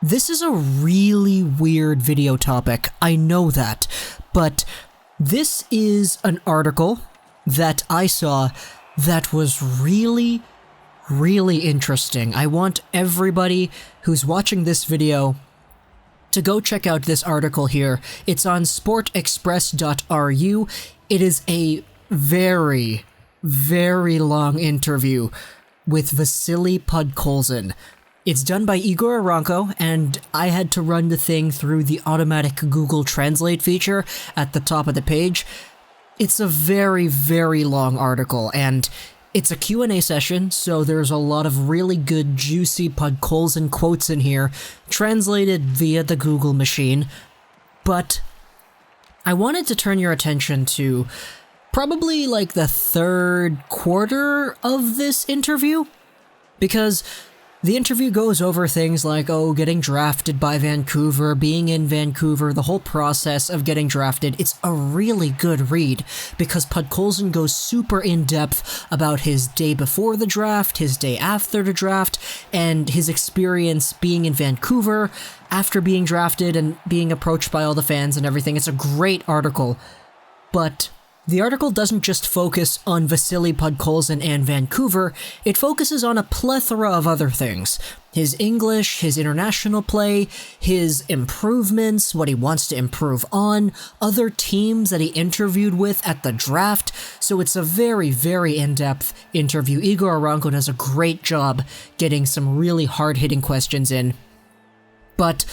This is a really weird video topic, I know that, but this is an article that I saw that was really, really interesting. I want everybody who's watching this video to go check out this article here. It's on sportexpress.ru. It is a very, very long interview with Vasili Podkolzin. It's done by Igor Eronko, and I had to run the thing through the automatic Google Translate feature at the top of the page. It's a very, very long article, and it's a Q&A session, so there's a lot of really good, juicy Podkolzin quotes in here, translated via the Google machine. But I wanted to turn your attention to probably like the third quarter of this interview, because the interview goes over things like, getting drafted by Vancouver, being in Vancouver, the whole process of getting drafted. It's a really good read because Podkolzin goes super in-depth about his day before the draft, his day after the draft, and his experience being in Vancouver after being drafted and being approached by all the fans and everything. It's a great article, but the article doesn't just focus on Vasili Podkolzin and Vancouver, it focuses on a plethora of other things. His English, his international play, his improvements, what he wants to improve on, other teams that he interviewed with at the draft. So it's a very, very in-depth interview. Igor Eronko does a great job getting some really hard-hitting questions in. But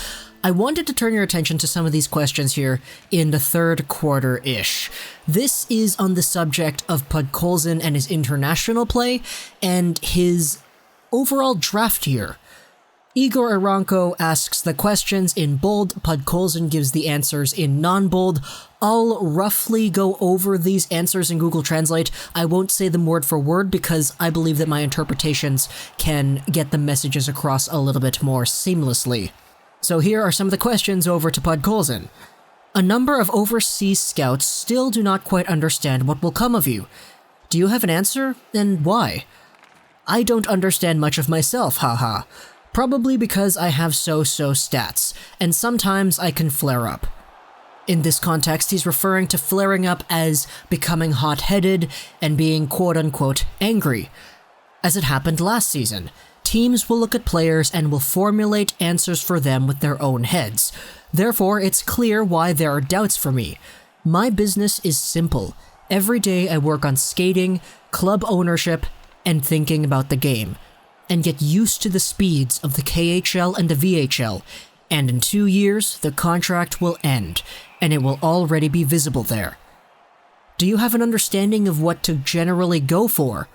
I wanted to turn your attention to some of these questions here in the third quarter-ish. This is on the subject of Podkolzin and his international play and his overall draft year. Igor Eronko asks the questions in bold, Podkolzin gives the answers in non-bold. I'll roughly go over these answers in Google Translate. I won't say them word for word because I believe that my interpretations can get the messages across a little bit more seamlessly. So here are some of the questions over to Podkolzin. A number of overseas scouts still do not quite understand what will come of you. Do you have an answer? And why? I don't understand much of myself, haha. Probably because I have so-so stats, and sometimes I can flare up. In this context, he's referring to flaring up as becoming hot-headed and being quote-unquote angry, as it happened last season. Teams will look at players and will formulate answers for them with their own heads. Therefore, it's clear why there are doubts for me. My business is simple. Every day I work on skating, club ownership, and thinking about the game, and get used to the speeds of the KHL and the VHL, and in 2 years, the contract will end, and it will already be visible there. Do you have an understanding of what to generally go for?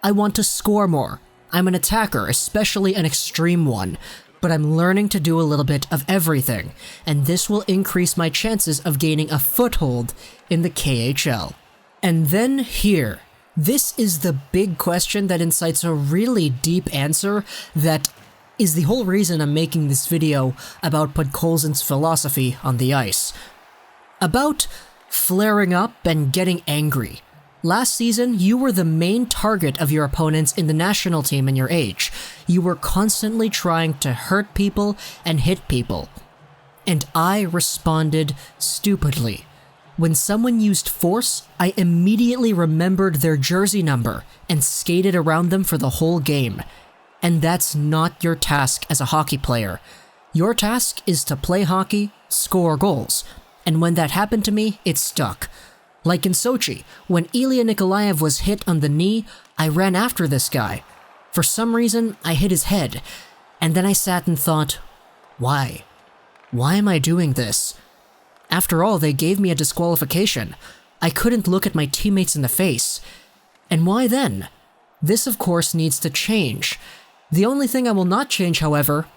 I want to score more. I'm an attacker, especially an extreme one, but I'm learning to do a little bit of everything, and this will increase my chances of gaining a foothold in the KHL. And then here, this is the big question that incites a really deep answer that is the whole reason I'm making this video about Podkolzin's philosophy on the ice. About flaring up and getting angry. Last season, you were the main target of your opponents in the national team in your age. You were constantly trying to hurt people and hit people. And I responded stupidly. When someone used force, I immediately remembered their jersey number and skated around them for the whole game. And that's not your task as a hockey player. Your task is to play hockey, score goals. And when that happened to me, it stuck. Like in Sochi, when Ilya Nikolaev was hit on the knee, I ran after this guy. For some reason, I hit his head, and then I sat and thought, why? Why am I doing this? After all, they gave me a disqualification. I couldn't look at my teammates in the face. And why then? This, of course, needs to change. The only thing I will not change, however,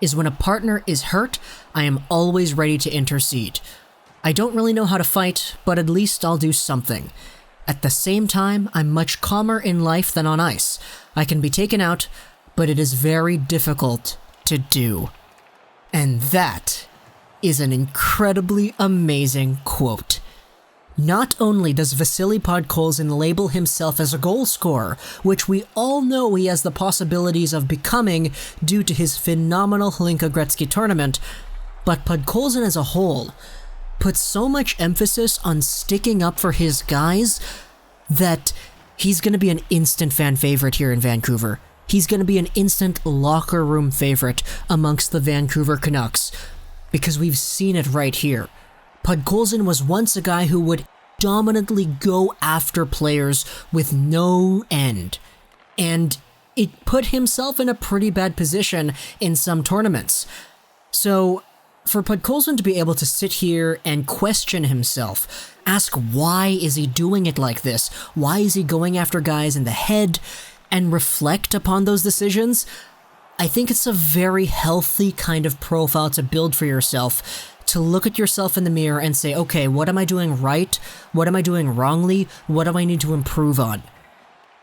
is when a partner is hurt, I am always ready to intercede. I don't really know how to fight, but at least I'll do something. At the same time, I'm much calmer in life than on ice. I can be taken out, but it is very difficult to do. And that is an incredibly amazing quote. Not only does Vasili Podkolzin label himself as a goal scorer, which we all know he has the possibilities of becoming due to his phenomenal Hlinka Gretzky tournament, but Podkolzin as a whole puts so much emphasis on sticking up for his guys that he's going to be an instant fan favorite here in Vancouver. He's going to be an instant locker room favorite amongst the Vancouver Canucks, because we've seen it right here. Podkolzin was once a guy who would dominantly go after players with no end, and it put himself in a pretty bad position in some tournaments. So, for Podkolzin to be able to sit here and question himself, ask why is he doing it like this, why is he going after guys in the head, and reflect upon those decisions, I think it's a very healthy kind of profile to build for yourself, to look at yourself in the mirror and say, okay, what am I doing right? What am I doing wrongly? What do I need to improve on?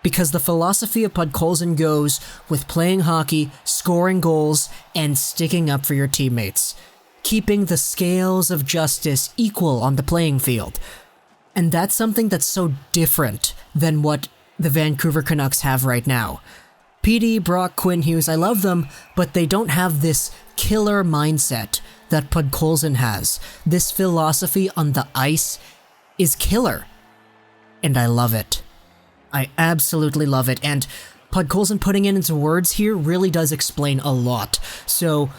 Because the philosophy of Podkolzin goes with playing hockey, scoring goals, and sticking up for your teammates, keeping the scales of justice equal on the playing field. And that's something that's so different than what the Vancouver Canucks have right now. PD, Brock, Quinn Hughes, I love them, but they don't have this killer mindset that Podkolzin has. This philosophy on the ice is killer. And I love it. I absolutely love it. And Podkolzin putting it into words here really does explain a lot. So,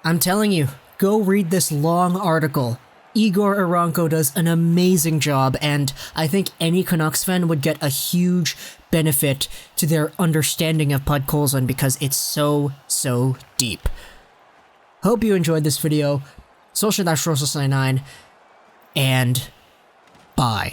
I'm telling you, go read this long article. Igor Eronko does an amazing job, and I think any Canucks fan would get a huge benefit to their understanding of Podkolzin because it's so deep. Hope you enjoyed this video. Social-Rosa99, and bye.